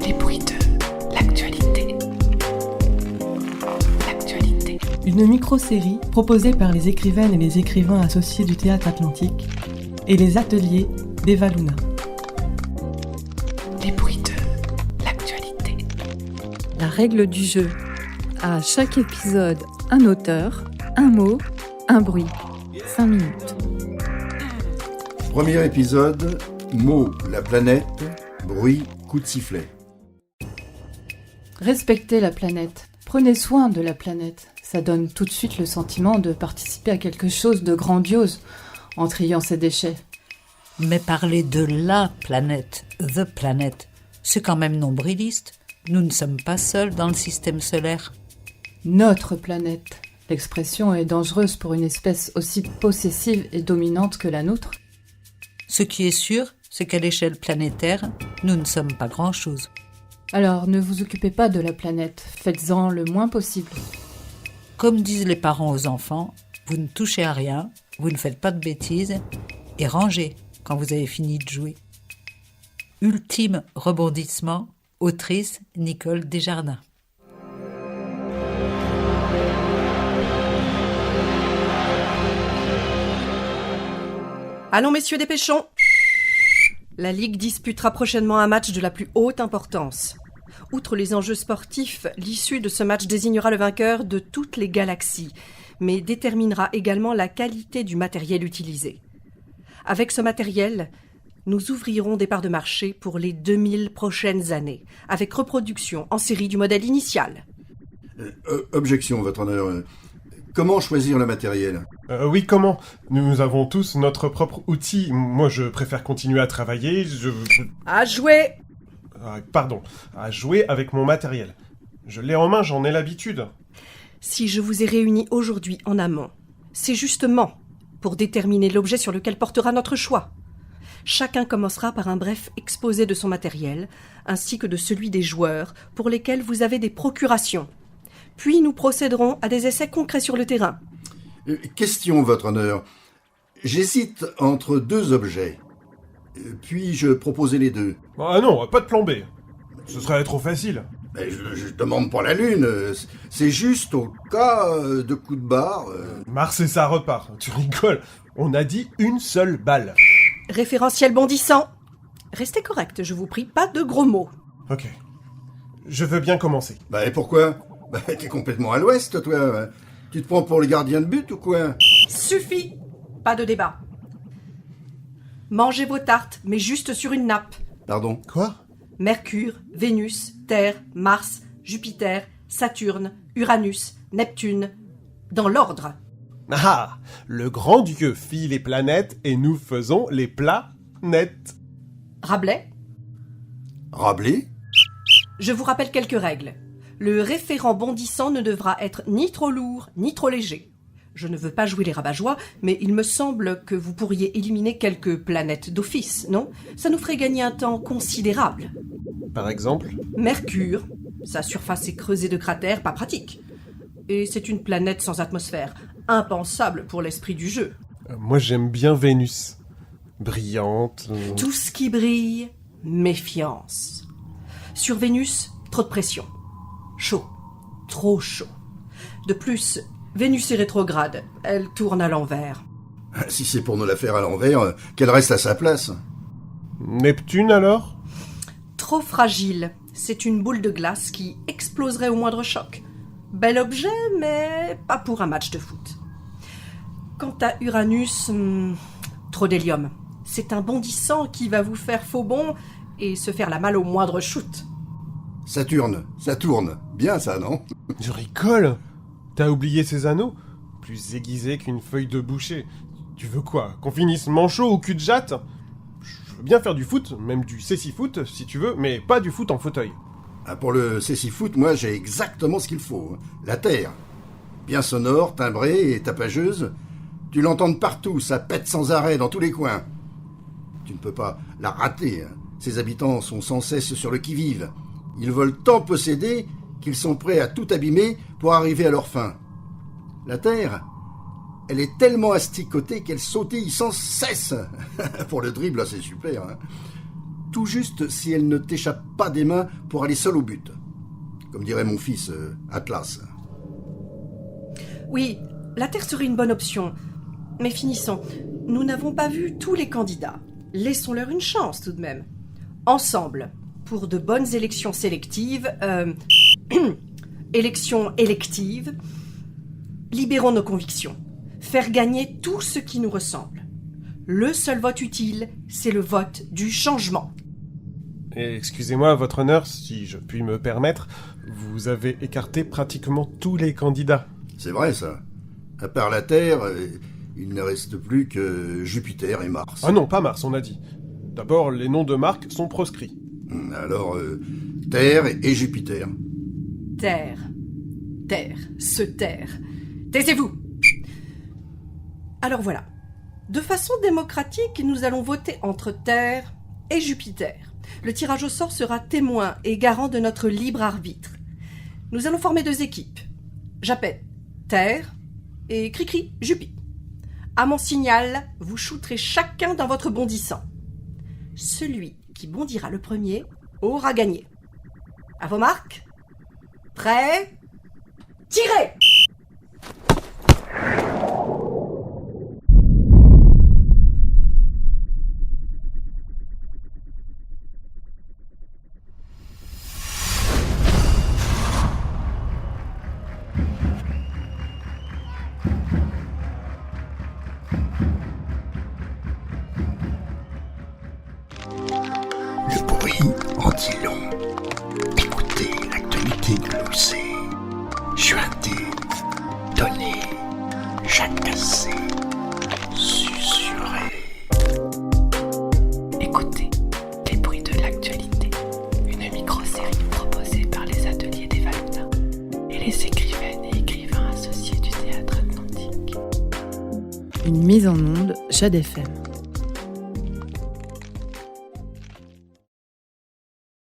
Les bruits de l'actualité. Une micro-série proposée par les écrivaines et les écrivains associés du Théâtre Atlantique et les ateliers d'Eva Luna. Les bruits de l'actualité. La règle du jeu. À chaque épisode, un auteur, un mot, un bruit. 5 minutes. Premier épisode, mot, la planète, bruit, coup de sifflet. Respectez la planète. Prenez soin de la planète. Ça donne tout de suite le sentiment de participer à quelque chose de grandiose en triant ses déchets. Mais parler de la planète, the planet, c'est quand même nombriliste. Nous ne sommes pas seuls dans le système solaire. Notre planète. L'expression est dangereuse pour une espèce aussi possessive et dominante que la nôtre. Ce qui est sûr, c'est qu'à l'échelle planétaire, nous ne sommes pas grand-chose. Alors ne vous occupez pas de la planète. Faites-en le moins possible. Comme disent les parents aux enfants, vous ne touchez à rien, vous ne faites pas de bêtises et rangez quand vous avez fini de jouer. Ultime rebondissement, autrice Nicole Desjardins. Allons messieurs, dépêchons. La Ligue disputera prochainement un match de la plus haute importance. Outre les enjeux sportifs, l'issue de ce match désignera le vainqueur de toutes les galaxies, mais déterminera également la qualité du matériel utilisé. Avec ce matériel, nous ouvrirons des parts de marché pour les 2000 prochaines années, avec reproduction en série du modèle initial. Objection, votre honneur. Comment choisir le matériel ? Oui, comment ? Nous avons tous notre propre outil. Moi, je préfère continuer à travailler, À jouer ! À jouer avec mon matériel. Je l'ai en main, j'en ai l'habitude. Si je vous ai réunis aujourd'hui en amont, c'est justement pour déterminer l'objet sur lequel portera notre choix. Chacun commencera par un bref exposé de son matériel, ainsi que de celui des joueurs pour lesquels vous avez des procurations. Puis nous procéderons à des essais concrets sur le terrain. Question, votre honneur. J'hésite entre deux objets. Puis-je proposer les deux ? Ah non, pas de plan B. Ce serait trop facile. Mais je demande pas la Lune. C'est juste au cas de coup de barre. Mars et ça repart. Tu rigoles. On a dit une seule balle. Référentiel bondissant. Restez correct, je vous prie, pas de gros mots. Ok. Je veux bien commencer. Et pourquoi ? T'es complètement à l'ouest, toi. Tu te prends pour le gardien de but ou quoi ? Suffit. Pas de débat. Mangez vos tartes, mais juste sur une nappe. Pardon ? Quoi ? Mercure, Vénus, Terre, Mars, Jupiter, Saturne, Uranus, Neptune. Dans l'ordre. Ah ! Le grand Dieu fit les planètes et nous faisons les planètes. Rabelais. Rabelais ? Je vous rappelle quelques règles. Le référent bondissant ne devra être ni trop lourd, ni trop léger. Je ne veux pas jouer les rabat-joie, mais il me semble que vous pourriez éliminer quelques planètes d'office, non ? Ça nous ferait gagner un temps considérable. Par exemple ? Mercure, sa surface est creusée de cratères, pas pratique. Et c'est une planète sans atmosphère, impensable pour l'esprit du jeu. Moi j'aime bien Vénus. Brillante. Tout ce qui brille, méfiance. Sur Vénus, trop de pression. Chaud. Trop chaud. De plus, Vénus est rétrograde. Elle tourne à l'envers. Si c'est pour nous la faire à l'envers, qu'elle reste à sa place. Neptune alors ? Trop fragile. C'est une boule de glace qui exploserait au moindre choc. Bel objet, mais pas pour un match de foot. Quant à Uranus, trop d'hélium. C'est un bondissant qui va vous faire faux bond et se faire la malle au moindre shoot. Saturne, ça tourne. Bien ça, non ? Je rigole. T'as oublié ces anneaux ? Plus aiguisés qu'une feuille de boucher. Tu veux quoi ? Qu'on finisse manchot ou cul de jatte ? Je veux bien faire du foot, même du cécifoot si tu veux, mais pas du foot en fauteuil. Pour le cécifoot, moi j'ai exactement ce qu'il faut. La Terre. Bien sonore, timbrée et tapageuse. Tu l'entends de partout, ça pète sans arrêt dans tous les coins. Tu ne peux pas la rater. Ses habitants sont sans cesse sur le qui-vive. Ils veulent tant posséder qu'ils sont prêts à tout abîmer pour arriver à leur fin. La Terre, elle est tellement asticotée qu'elle sautille sans cesse. Pour le dribble, c'est super. tout juste si elle ne t'échappe pas des mains pour aller seule au but. Comme dirait mon fils, Atlas. Oui, la Terre serait une bonne option. Mais finissons. Nous n'avons pas vu tous les candidats. Laissons-leur une chance tout de même. Ensemble, pour de bonnes élections sélectives, élections électives, libérons nos convictions. Faire gagner tout ce qui nous ressemble. Le seul vote utile, c'est le vote du changement. Et excusez-moi, votre honneur, si je puis me permettre, vous avez écarté pratiquement tous les candidats. C'est vrai, ça. À part la Terre, il ne reste plus que Jupiter et Mars. Ah non, pas Mars, on a dit. D'abord, les noms de marques sont proscrits. Alors, Terre et Jupiter. Terre. Terre. Se taire. Taisez-vous. Alors voilà. De façon démocratique, nous allons voter entre Terre et Jupiter. Le tirage au sort sera témoin et garant de notre libre arbitre. Nous allons former 2 équipes. J'appelle Terre et Cricri Jupi. À mon signal, vous shooterez chacun dans votre bondissant. Celui qui bondira le premier aura gagné. À vos marques. Prêts. Tirez! Le bruit en dit long. Écoutez l'actualité gloussée. Chuinter, donner, jacasser, susurrer. Écoutez les bruits de l'actualité. Une micro-série proposée par les ateliers des Valutas et les écrivaines et écrivains associés du Théâtre Atlantique. Une mise en onde Jade FM.